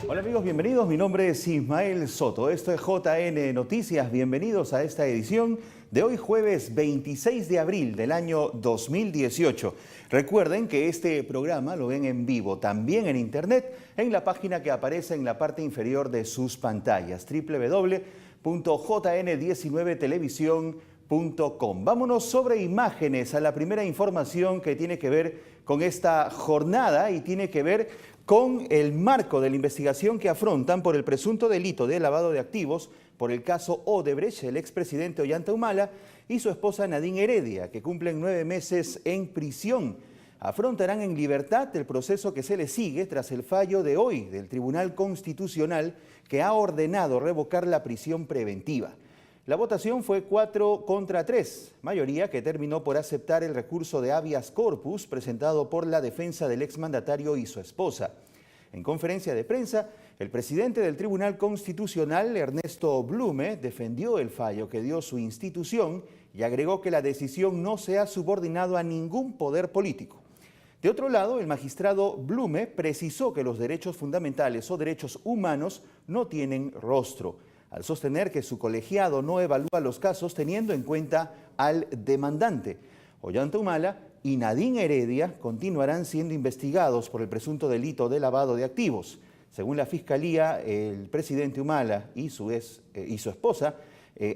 Hola amigos, bienvenidos. Mi nombre es Ismael Soto. Esto es JN Noticias. Bienvenidos a esta edición de hoy jueves 26 de abril del año 2018. Recuerden que este programa lo ven en vivo, también en internet, en la página que aparece en la parte inferior de sus pantallas, www.jn19television.com. Vámonos sobre imágenes a la primera información que tiene que ver con esta jornada y tiene que ver con el marco de la investigación que afrontan por el presunto delito de lavado de activos por el caso Odebrecht, el expresidente Ollanta Humala y su esposa Nadine Heredia, que cumplen 9 meses en prisión. Afrontarán en libertad el proceso que se les sigue tras el fallo de hoy del Tribunal Constitucional que ha ordenado revocar la prisión preventiva. La votación fue 4 contra 3, mayoría que terminó por aceptar el recurso de habeas corpus presentado por la defensa del exmandatario y su esposa. En conferencia de prensa, el presidente del Tribunal Constitucional, Ernesto Blume, defendió el fallo que dio su institución y agregó que la decisión no se ha subordinado a ningún poder político. De otro lado, el magistrado Blume precisó que los derechos fundamentales o derechos humanos no tienen rostro, al sostener que su colegiado no evalúa los casos teniendo en cuenta al demandante. Ollanta Humala y Nadine Heredia continuarán siendo investigados por el presunto delito de lavado de activos. Según la Fiscalía, el presidente Humala y su esposa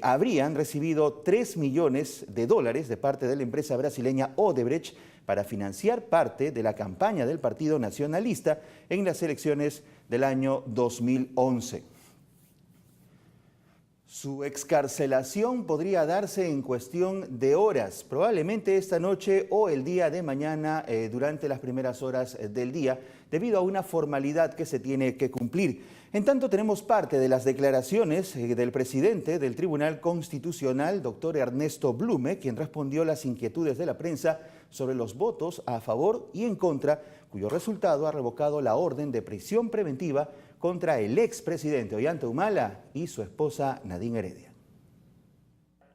habrían recibido $3 millones de parte de la empresa brasileña Odebrecht para financiar parte de la campaña del Partido Nacionalista en las elecciones del año 2011. Su excarcelación podría darse en cuestión de horas, probablemente esta noche o el día de mañana durante las primeras horas del día, debido a una formalidad que se tiene que cumplir. En tanto, tenemos parte de las declaraciones del presidente del Tribunal Constitucional, doctor Ernesto Blume, quien respondió las inquietudes de la prensa sobre los votos a favor y en contra, cuyo resultado ha revocado la orden de prisión preventiva contra el expresidente Ollanta Humala y su esposa Nadine Heredia.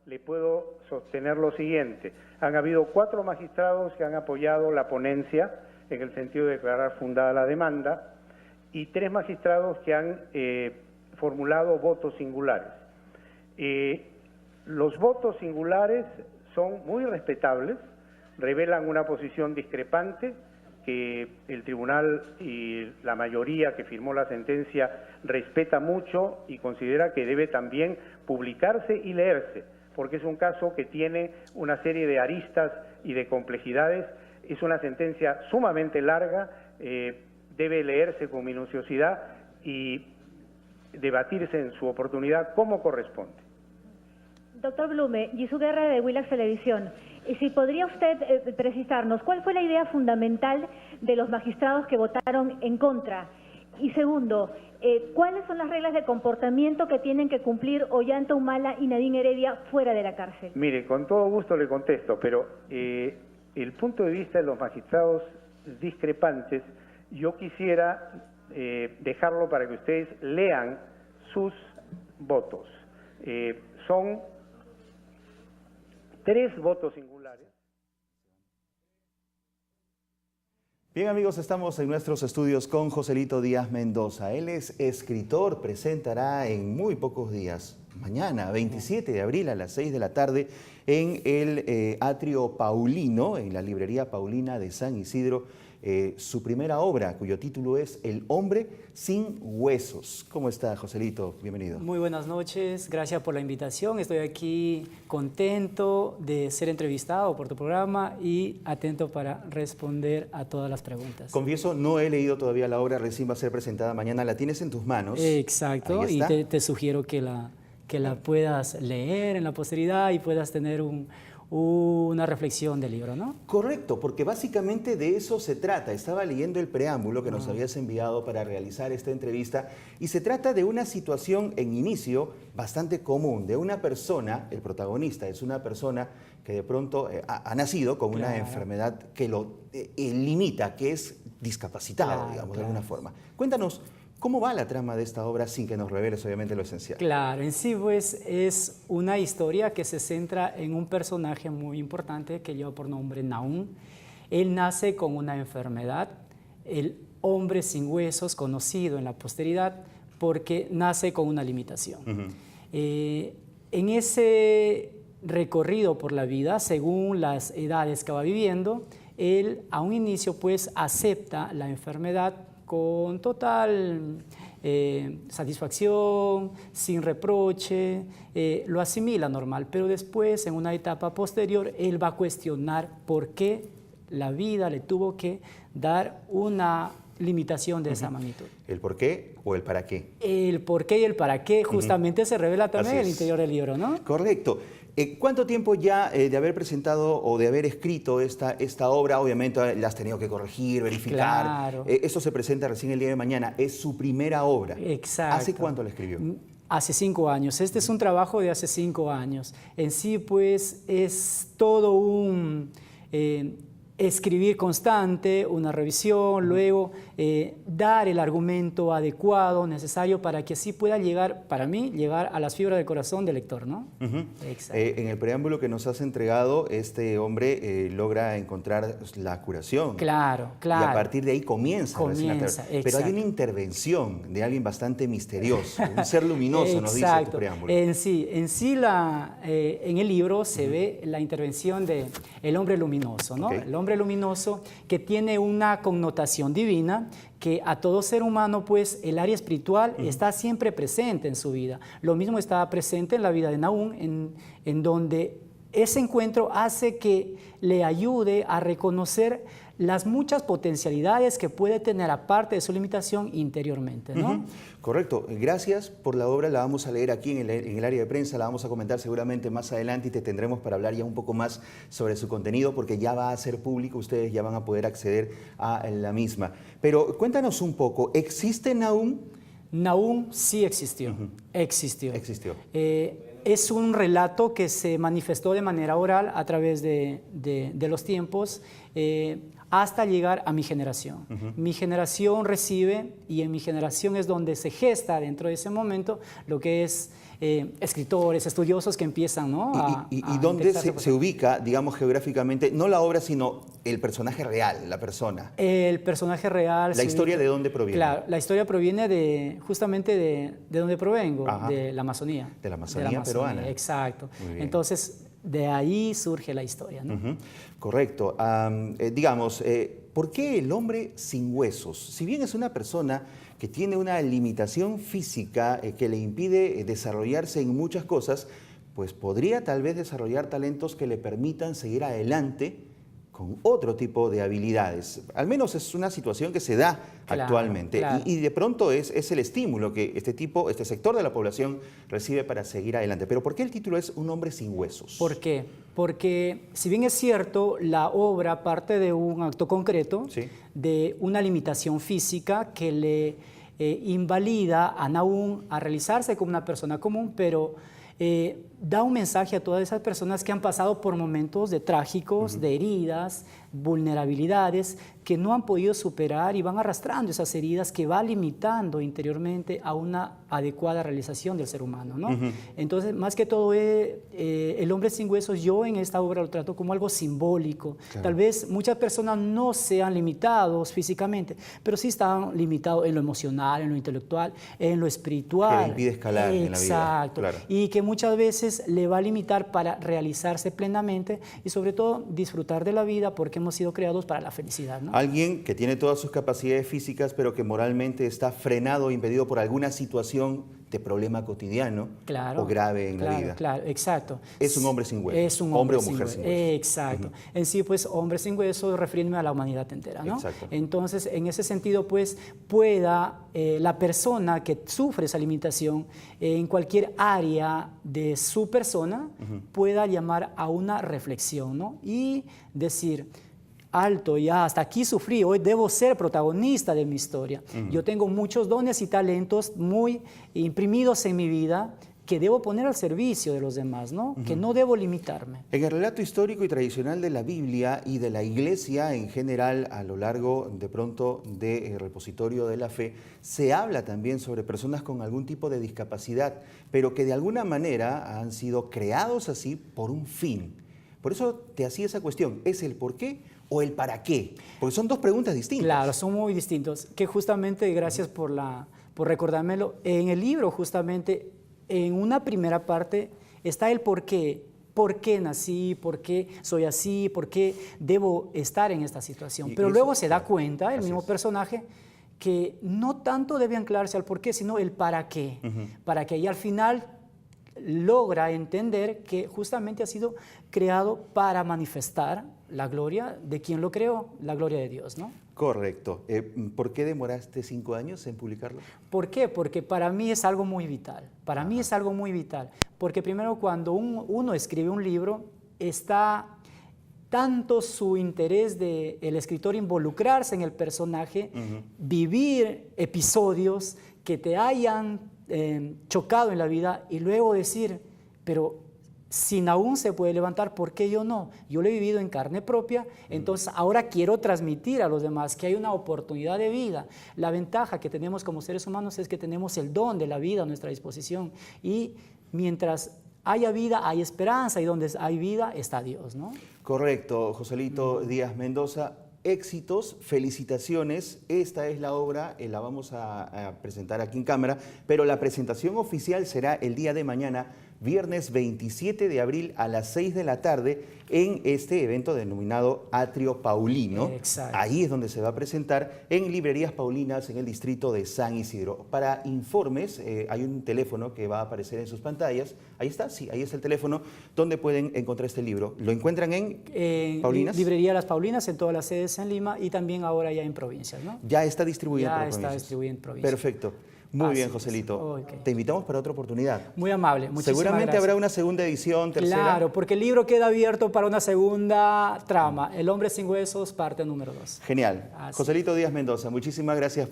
Le puedo sostener lo siguiente. Han habido 4 magistrados que han apoyado la ponencia en el sentido de declarar fundada la demanda y 3 magistrados que han formulado votos singulares. Los votos singulares son muy respetables, revelan una posición discrepante que el tribunal y la mayoría que firmó la sentencia respeta mucho y considera que debe también publicarse y leerse, porque es un caso que tiene una serie de aristas y de complejidades. Es una sentencia sumamente larga, debe leerse con minuciosidad y debatirse en su oportunidad como corresponde. Doctor Blume, Jesús Guerra de Willax Televisión. Si podría usted precisarnos, ¿cuál fue la idea fundamental de los magistrados que votaron en contra? Y segundo, ¿cuáles son las reglas de comportamiento que tienen que cumplir Ollanta Humala y Nadine Heredia fuera de la cárcel? Mire, con todo gusto le contesto, pero el punto de vista de los magistrados discrepantes, yo quisiera dejarlo para que ustedes lean sus votos. Son 3 votos singulares. Bien amigos, estamos en nuestros estudios con Joselito Díaz Mendoza. Él es escritor, presentará en muy pocos días, mañana 27 de abril a las 6 de la tarde en el Atrio Paulino, en la librería Paulina de San Isidro, su primera obra, cuyo título es El hombre sin huesos. ¿Cómo está, Joselito? Bienvenido. Muy buenas noches, gracias por la invitación. Estoy aquí contento de ser entrevistado por tu programa y atento para responder a todas las preguntas. Confieso, no he leído todavía la obra, recién va a ser presentada mañana. La tienes en tus manos. Exacto, y te sugiero que la puedas leer en la posteridad y puedas tener una reflexión del libro, ¿no? Correcto, porque básicamente de eso se trata. Estaba leyendo el preámbulo que nos habías enviado para realizar esta entrevista y se trata de una situación en inicio bastante común, de una persona, el protagonista es una persona que de pronto ha nacido con una enfermedad que lo limita, que es discapacitado, digamos, de alguna forma. Cuéntanos, ¿cómo va la trama de esta obra sin que nos reveles obviamente lo esencial? Claro, en sí pues es una historia que se centra en un personaje muy importante que lleva por nombre Nahum. Él nace con una enfermedad, el hombre sin huesos, conocido en la posteridad, porque nace con una limitación. En ese recorrido por la vida, según las edades que va viviendo, él a un inicio pues acepta la enfermedad con total satisfacción, sin reproche, lo asimila normal, pero después en una etapa posterior él va a cuestionar por qué la vida le tuvo que dar una limitación de esa magnitud. ¿El por qué o el para qué? El por qué y el para qué justamente se revela también en el interior del libro, ¿no? Correcto. ¿Cuánto tiempo ya de haber presentado o de haber escrito esta obra? Obviamente la has tenido que corregir, verificar. Claro. Esto se presenta recién el día de mañana. Es su primera obra. Exacto. ¿Hace cuánto la escribió? Hace 5 años. Este es un trabajo de hace 5 años. En sí, pues, es todo un escribir constante, una revisión, luego dar el argumento adecuado, necesario para que así pueda llegar, para mí, llegar a las fibras del corazón del lector, ¿no? Exacto. En el preámbulo que nos has entregado, este hombre logra encontrar la curación. Claro, claro. Y a partir de ahí comienza recién la terapia. Pero hay exacto. una intervención de alguien bastante misterioso, un ser luminoso, nos dice tu preámbulo. En sí en el libro se ve la intervención del hombre luminoso, ¿no? Okay. El hombre luminoso que tiene una connotación divina, que a todo ser humano, pues, el área espiritual está siempre presente en su vida. Lo mismo está presente en la vida de Nahum, en donde ese encuentro hace que le ayude a reconocer las muchas potencialidades que puede tener aparte de su limitación interiormente, ¿no? Correcto. Gracias por la obra. La vamos a leer aquí en el área de prensa, la vamos a comentar seguramente más adelante y te tendremos para hablar ya un poco más sobre su contenido porque ya va a ser público, ustedes ya van a poder acceder a la misma. Pero cuéntanos un poco, ¿existe Nahum? Nahum sí existió, existió. Es un relato que se manifestó de manera oral a través de los tiempos hasta llegar a mi generación. Mi generación recibe, y en mi generación es donde se gesta dentro de ese momento lo que es escritores, estudiosos que empiezan, ¿no? ¿Y dónde se ubica, digamos, geográficamente, no la obra, sino el personaje real, la persona? El personaje real. ¿La historia de dónde proviene? Claro, la historia proviene justamente de donde provengo, de la Amazonía. De la Amazonía peruana. Exacto. Entonces, de ahí surge la historia, ¿no? Correcto. Digamos, ¿por qué el hombre sin huesos? Si bien es una persona que tiene una limitación física que le impide desarrollarse en muchas cosas, pues podría tal vez desarrollar talentos que le permitan seguir adelante con otro tipo de habilidades. Al menos es una situación que se da actualmente. Claro. Y de pronto es el estímulo que este sector de la población recibe para seguir adelante. Pero ¿por qué el título es Un hombre sin huesos? ¿Por qué? Porque si bien es cierto, la obra parte de un acto concreto, de una limitación física que le invalida a Nahum a realizarse como una persona común, pero da un mensaje a todas esas personas que han pasado por momentos trágicos, de heridas, vulnerabilidades, que no han podido superar y van arrastrando esas heridas que va limitando interiormente a una adecuada realización del ser humano, ¿no? Entonces, más que todo, el hombre sin huesos, yo en esta obra lo trato como algo simbólico. Tal vez muchas personas no sean limitados físicamente, pero sí están limitados en lo emocional, en lo intelectual, en lo espiritual. Que le impide escalar en la vida. Exacto. Claro. Y que muchas veces le va a limitar para realizarse plenamente y sobre todo disfrutar de la vida porque hemos sido creados para la felicidad, ¿no? Alguien que tiene todas sus capacidades físicas pero que moralmente está frenado o impedido por alguna situación de problema cotidiano o grave en la vida. Claro, exacto. Es un hombre sin huesos. Es un hombre o mujer sin huesos. Exacto. En sí, pues, hombre sin huesos refiere a la humanidad entera, ¿no? Exacto. Entonces, en ese sentido, pues, pueda la persona que sufre esa limitación en cualquier área de su persona pueda llamar a una reflexión, ¿no? Y decir, alto, ya hasta aquí sufrí, hoy debo ser protagonista de mi historia. Yo tengo muchos dones y talentos muy imprimidos en mi vida que debo poner al servicio de los demás, ¿no? Que no debo limitarme. En el relato histórico y tradicional de la Biblia y de la Iglesia en general, a lo largo de pronto del repositorio de la fe, se habla también sobre personas con algún tipo de discapacidad, pero que de alguna manera han sido creados así por un fin. Por eso te hacía esa cuestión, ¿es el por qué o el para qué? Porque son dos preguntas distintas. Claro, son muy distintos. Que justamente, gracias por recordármelo, en el libro justamente, en una primera parte, está el por qué. ¿Por qué nací? ¿Por qué soy así? ¿Por qué debo estar en esta situación? Pero luego se da cuenta, el mismo personaje, que no tanto debe anclarse al por qué, sino el para qué. Para que ahí al final logra entender que justamente ha sido creado para manifestar la gloria de quien lo creó, la gloria de Dios, ¿no? Correcto. ¿Por qué demoraste 5 años en publicarlo? ¿Por qué? Porque para mí es algo muy vital. Para mí es algo muy vital. Porque primero cuando uno escribe un libro, está tanto su interés del escritor involucrarse en el personaje, vivir episodios que te hayan chocado en la vida y luego decir, pero sin aún se puede levantar, ¿por qué yo no? Yo lo he vivido en carne propia, entonces ahora quiero transmitir a los demás que hay una oportunidad de vida. La ventaja que tenemos como seres humanos es que tenemos el don de la vida a nuestra disposición y mientras haya vida, hay esperanza y donde hay vida está Dios, ¿no? Correcto, Joselito Díaz Mendoza. Éxitos, felicitaciones. Esta es la obra, la vamos a presentar aquí en cámara, pero la presentación oficial será el día de mañana, viernes 27 de abril a las 6 de la tarde en este evento denominado Atrio Paulino. Exacto. Ahí es donde se va a presentar en Librerías Paulinas en el distrito de San Isidro. Para informes hay un teléfono que va a aparecer en sus pantallas. Ahí está, sí, ahí es el teléfono donde pueden encontrar este libro. ¿Lo encuentran en Paulinas? Librería Las Paulinas, en todas las sedes en Lima y también ahora ya en provincias, ¿no? Ya está distribuido ya por está provincias. distribuido en provincias. Perfecto. Muy bien, Joselito. Okay. Te invitamos para otra oportunidad. Muy amable, muchísimas Seguramente gracias. habrá una segunda edición, tercera. Claro, porque el libro queda abierto para una segunda trama, El hombre sin huesos, parte número 2. Genial. Así. Joselito Díaz Mendoza, muchísimas gracias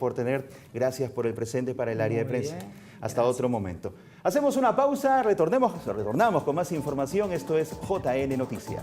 gracias por el presente para el área de prensa. Bien, Hasta otro momento. Hacemos una pausa, retornamos con más información. Esto es JN Noticias.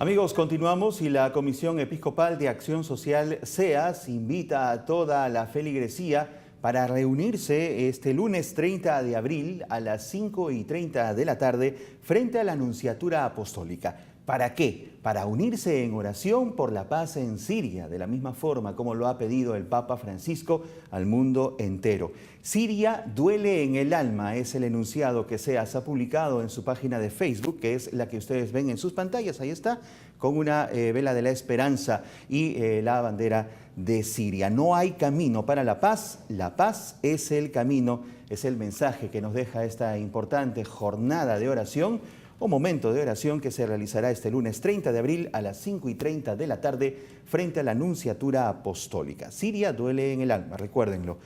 Amigos, continuamos y la Comisión Episcopal de Acción Social, CEAS, invita a toda la feligresía para reunirse este lunes 30 de abril a las 5:30 de la tarde frente a la Nunciatura Apostólica. ¿Para qué? Para unirse en oración por la paz en Siria, de la misma forma como lo ha pedido el Papa Francisco al mundo entero. Siria duele en el alma, es el enunciado que CEAS ha publicado en su página de Facebook, que es la que ustedes ven en sus pantallas, ahí está, con una vela de la esperanza y la bandera de Siria. No hay camino para la paz es el camino, es el mensaje que nos deja esta importante jornada de oración, o momento de oración que se realizará este lunes 30 de abril a las 5:30 de la tarde frente a la Nunciatura Apostólica. Siria duele en el alma, recuérdenlo.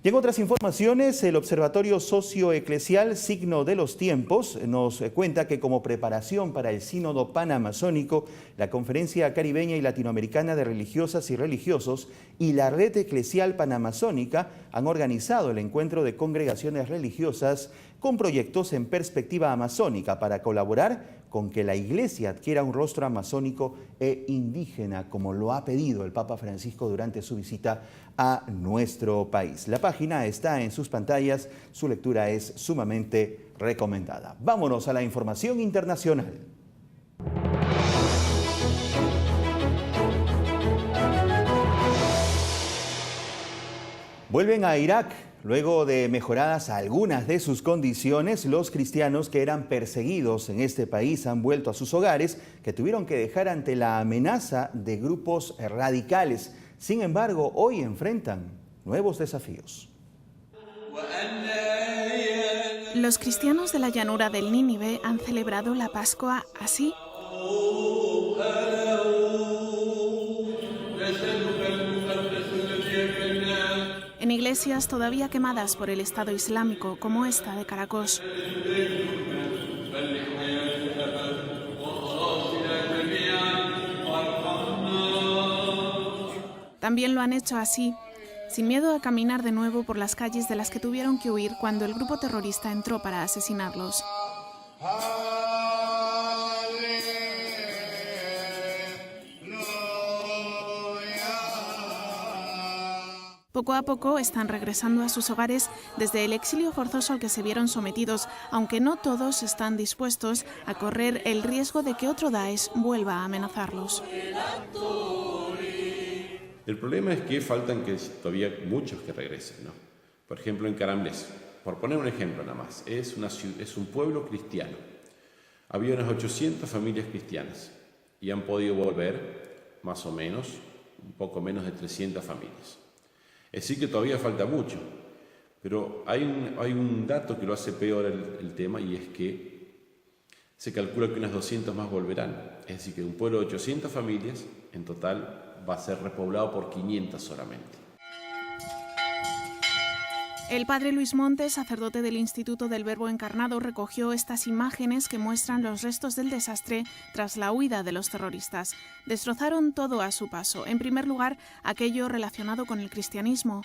Y en otras informaciones, el Observatorio Socioeclesial Signo de los Tiempos nos cuenta que como preparación para el Sínodo Panamazónico, la Conferencia Caribeña y Latinoamericana de Religiosas y Religiosos y la Red Eclesial Panamazónica han organizado el encuentro de congregaciones religiosas con proyectos en perspectiva amazónica para colaborar con que la Iglesia adquiera un rostro amazónico e indígena, como lo ha pedido el Papa Francisco durante su visita a nuestro país. La página está en sus pantallas, su lectura es sumamente recomendada. Vámonos a la información internacional. Vuelven a Irak. Luego de mejoradas algunas de sus condiciones, los cristianos que eran perseguidos en este país han vuelto a sus hogares, que tuvieron que dejar ante la amenaza de grupos radicales. Sin embargo, hoy enfrentan nuevos desafíos. Los cristianos de la llanura del Nínive han celebrado la Pascua así. En iglesias todavía quemadas por el Estado Islámico, como esta de Caracas. También lo han hecho así, sin miedo a caminar de nuevo por las calles de las que tuvieron que huir cuando el grupo terrorista entró para asesinarlos. Poco a poco están regresando a sus hogares desde el exilio forzoso al que se vieron sometidos, aunque no todos están dispuestos a correr el riesgo de que otro Daesh vuelva a amenazarlos. El problema es que faltan todavía muchos que regresen, ¿no? Por ejemplo, en Caramblés, por poner un ejemplo nada más, es un pueblo cristiano. Había unas 800 familias cristianas y han podido volver, más o menos, un poco menos de 300 familias. Es decir, que todavía falta mucho, pero hay un dato que lo hace peor el tema, y es que se calcula que unas 200 más volverán. Es decir, que un pueblo de 800 familias, en total, va a ser repoblado por 500 solamente. El padre Luis Montes, sacerdote del Instituto del Verbo Encarnado, recogió estas imágenes que muestran los restos del desastre tras la huida de los terroristas. Destrozaron todo a su paso. En primer lugar, aquello relacionado con el cristianismo.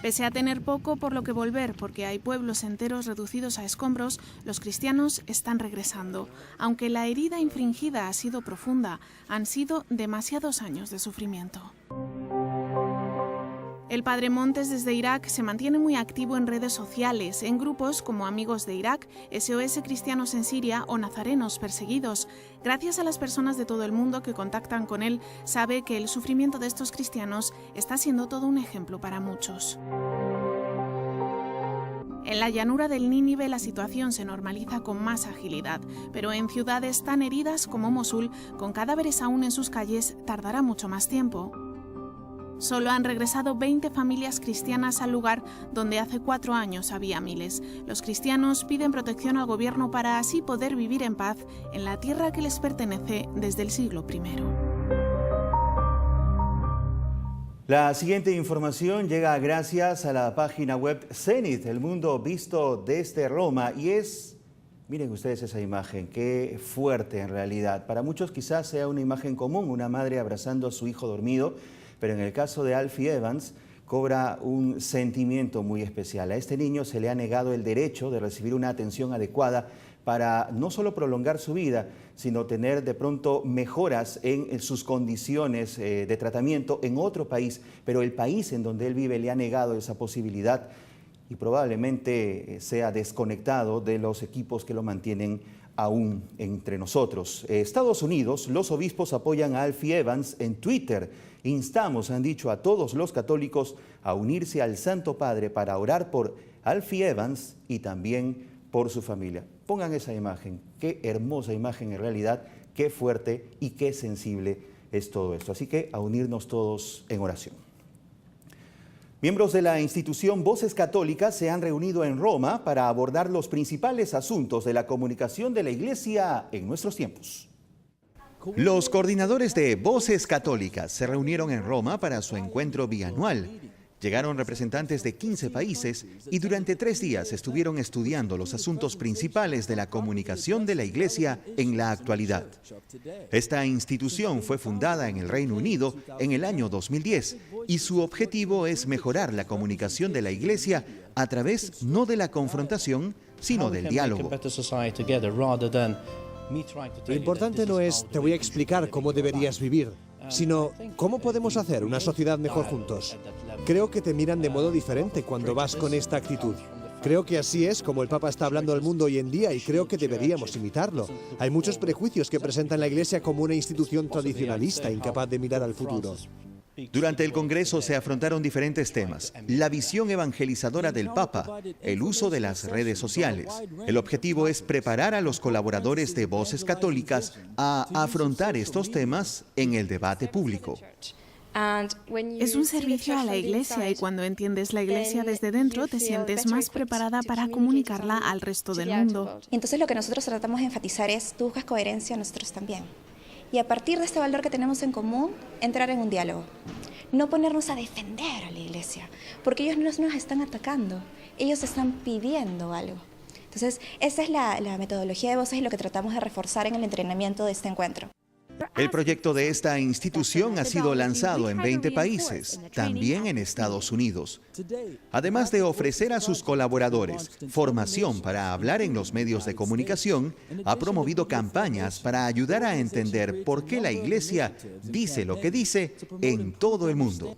Pese a tener poco por lo que volver, porque hay pueblos enteros reducidos a escombros, los cristianos están regresando. Aunque la herida infringida ha sido profunda, han sido demasiados años de sufrimiento. El padre Montes desde Irak se mantiene muy activo en redes sociales, en grupos como Amigos de Irak, SOS Cristianos en Siria o Nazarenos Perseguidos. Gracias a las personas de todo el mundo que contactan con él, sabe que el sufrimiento de estos cristianos está siendo todo un ejemplo para muchos. En la llanura del Nínive la situación se normaliza con más agilidad, pero en ciudades tan heridas como Mosul, con cadáveres aún en sus calles, tardará mucho más tiempo. Solo han regresado 20 familias cristianas al lugar donde hace 4 años había miles. Los cristianos piden protección al gobierno para así poder vivir en paz en la tierra que les pertenece desde el siglo I. La siguiente información llega gracias a la página web Zenit, el mundo visto desde Roma, y miren ustedes esa imagen, qué fuerte en realidad. Para muchos quizás sea una imagen común, una madre abrazando a su hijo dormido, pero en el caso de Alfie Evans cobra un sentimiento muy especial. A este niño se le ha negado el derecho de recibir una atención adecuada para no solo prolongar su vida, sino tener de pronto mejoras en sus condiciones de tratamiento en otro país, pero el país en donde él vive le ha negado esa posibilidad y probablemente sea desconectado de los equipos que lo mantienen aún entre nosotros. Estados Unidos, los obispos apoyan a Alfie Evans en Twitter. Instamos, han dicho, a todos los católicos a unirse al Santo Padre para orar por Alfie Evans y también por su familia. Pongan esa imagen, qué hermosa imagen en realidad, qué fuerte y qué sensible es todo esto. Así que a unirnos todos en oración. Miembros de la institución Voces Católicas se han reunido en Roma para abordar los principales asuntos de la comunicación de la Iglesia en nuestros tiempos. Los coordinadores de Voces Católicas se reunieron en Roma para su encuentro bianual. Llegaron representantes de 15 países y durante 3 días estuvieron estudiando los asuntos principales de la comunicación de la Iglesia en la actualidad. Esta institución fue fundada en el Reino Unido en el año 2010 y su objetivo es mejorar la comunicación de la Iglesia a través no de la confrontación, sino del diálogo. Lo importante no es te voy a explicar cómo deberías vivir, sino cómo podemos hacer una sociedad mejor juntos. Creo que te miran de modo diferente cuando vas con esta actitud. Creo que así es como el Papa está hablando al mundo hoy en día y creo que deberíamos imitarlo. Hay muchos prejuicios que presentan la Iglesia como una institución tradicionalista, incapaz de mirar al futuro. Durante el Congreso se afrontaron diferentes temas: la visión evangelizadora del Papa, el uso de las redes sociales. El objetivo es preparar a los colaboradores de Voces Católicas a afrontar estos temas en el debate público. Es un servicio a la Iglesia y cuando entiendes la Iglesia desde dentro te sientes más preparada para comunicarla al resto del mundo. Entonces lo que nosotros tratamos de enfatizar es, tú buscas coherencia, nosotros también. Y a partir de este valor que tenemos en común, entrar en un diálogo. No ponernos a defender a la Iglesia, porque ellos no nos están atacando, ellos están pidiendo algo. Entonces, esa es la metodología de Voces y lo que tratamos de reforzar en el entrenamiento de este encuentro. El proyecto de esta institución ha sido lanzado en 20 países, también en Estados Unidos. Además de ofrecer a sus colaboradores formación para hablar en los medios de comunicación, ha promovido campañas para ayudar a entender por qué la Iglesia dice lo que dice en todo el mundo.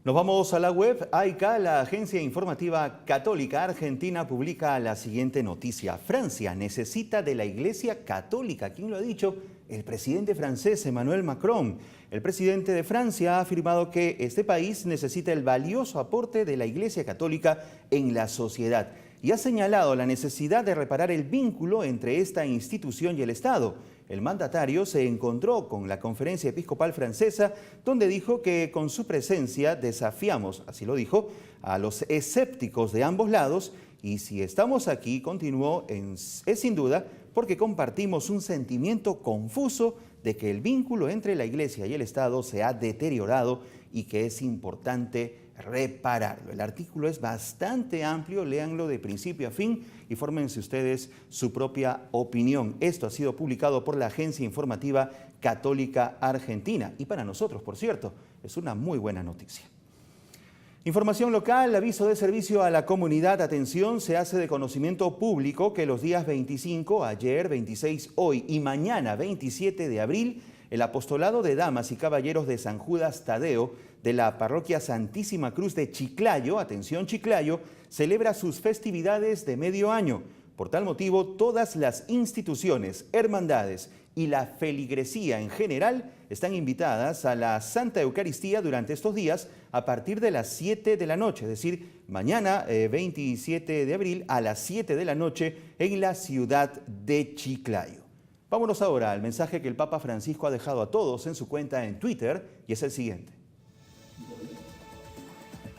Nos vamos a la web. AICA, la agencia informativa católica argentina, publica la siguiente noticia. Francia necesita de la Iglesia Católica. ¿Quién lo ha dicho? El presidente francés Emmanuel Macron. El presidente de Francia ha afirmado que este país necesita el valioso aporte de la Iglesia Católica en la sociedad y ha señalado la necesidad de reparar el vínculo entre esta institución y el Estado. El mandatario se encontró con la Conferencia Episcopal Francesa, donde dijo que con su presencia desafiamos, así lo dijo, a los escépticos de ambos lados, y si estamos aquí, continuó, es sin duda porque compartimos un sentimiento confuso de que el vínculo entre la Iglesia y el Estado se ha deteriorado y que es importante repararlo. El artículo es bastante amplio, léanlo de principio a fin y fórmense ustedes su propia opinión. Esto ha sido publicado por la Agencia Informativa Católica Argentina y para nosotros, por cierto, es una muy buena noticia. Información local, aviso de servicio a la comunidad. Atención, se hace de conocimiento público que los días 25, ayer, 26, hoy y mañana, 27 de abril, el apostolado de damas y caballeros de San Judas Tadeo de la parroquia Santísima Cruz de Chiclayo, atención Chiclayo, celebra sus festividades de medio año. Por tal motivo, todas las instituciones, hermandades y la feligresía en general están invitadas a la Santa Eucaristía durante estos días a partir de las 7 de la noche, es decir, mañana 27 de abril a las 7 de la noche en la ciudad de Chiclayo. Vámonos ahora al mensaje que el Papa Francisco ha dejado a todos en su cuenta en Twitter y es el siguiente.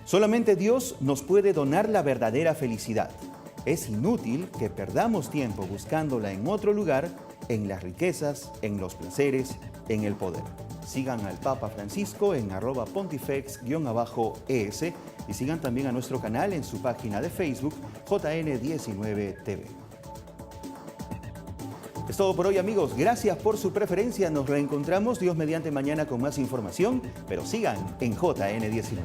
Solamente Dios nos puede donar la verdadera felicidad. Es inútil que perdamos tiempo buscándola en otro lugar, en las riquezas, en los placeres, en el poder. Sigan al Papa Francisco en @pontifex_es y sigan también a nuestro canal en su página de Facebook JN19TV. Es todo por hoy, amigos. Gracias por su preferencia. Nos reencontramos Dios mediante mañana con más información, pero sigan en JN19.